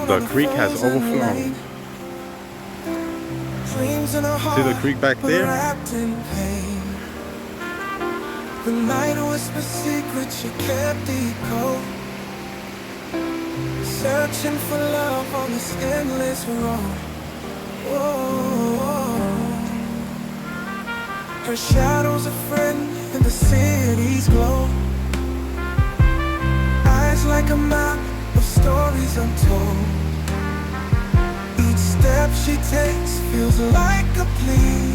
The creek has overflown. See the creek back there? The night whispered secrets you can't decode. Searching for love on this endless road. Whoa. Her shadow's a friend in the city's glow. Eyes like a map of stories untold. Each step she takes feels like a plea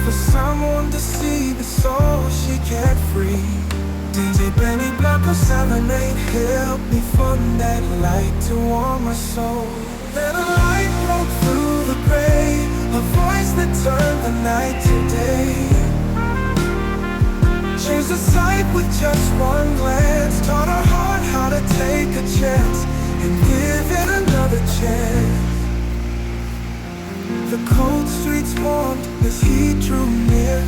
for someone to see the soul she can't free. DJ Benny Blanco 7-8, help me find that light to warm my soul. Then a light broke through the gray, a voice that turned the night to day. Changed the sight with just one glance, taught her heart how to take a chance and give it another chance. The cold streets warmed as he drew near.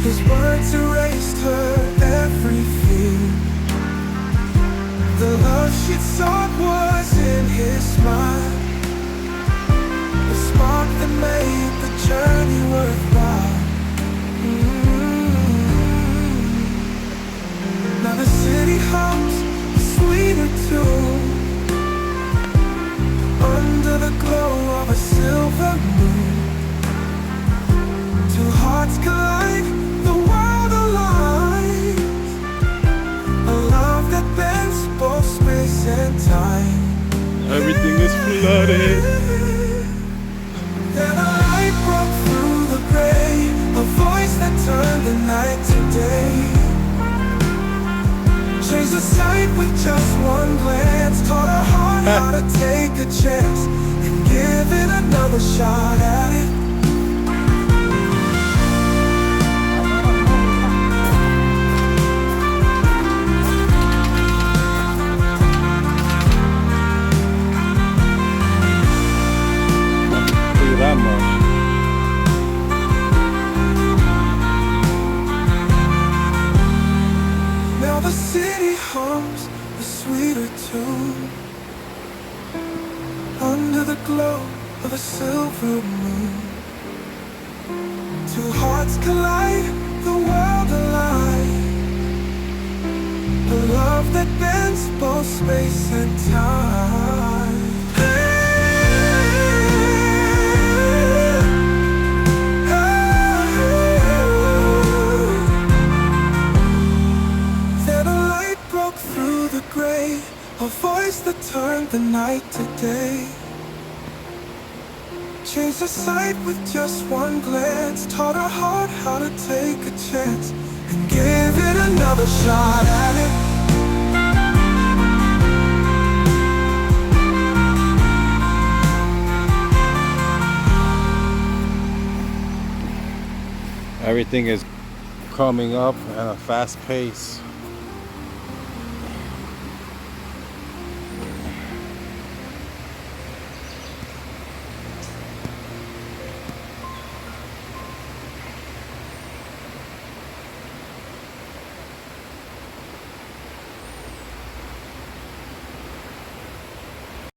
His words erased her every fear. The love she sought was in his smile, the spark that made the journey worthwhile. Now the city hums a sweeter tune under the glow of a silver moon. Two hearts collide, the world aligns. A love that bends both space and time. Everything is flooded. Then a light broke through the gray, a voice that turned the night to day. Changed the sight with just one glance, taught her heart how to take a chance and give it another shot at it. Look at that much. Now the city hums a sweeter tune under the glow of a silver moon. Two hearts collide, the world aligns. A love that bends both space and time. Then a light broke through the gray, a voice that turned the night to day. Changed her sight with just one glance, taught her heart how to take a chance and give it another shot at it. Everything is coming up at a fast pace.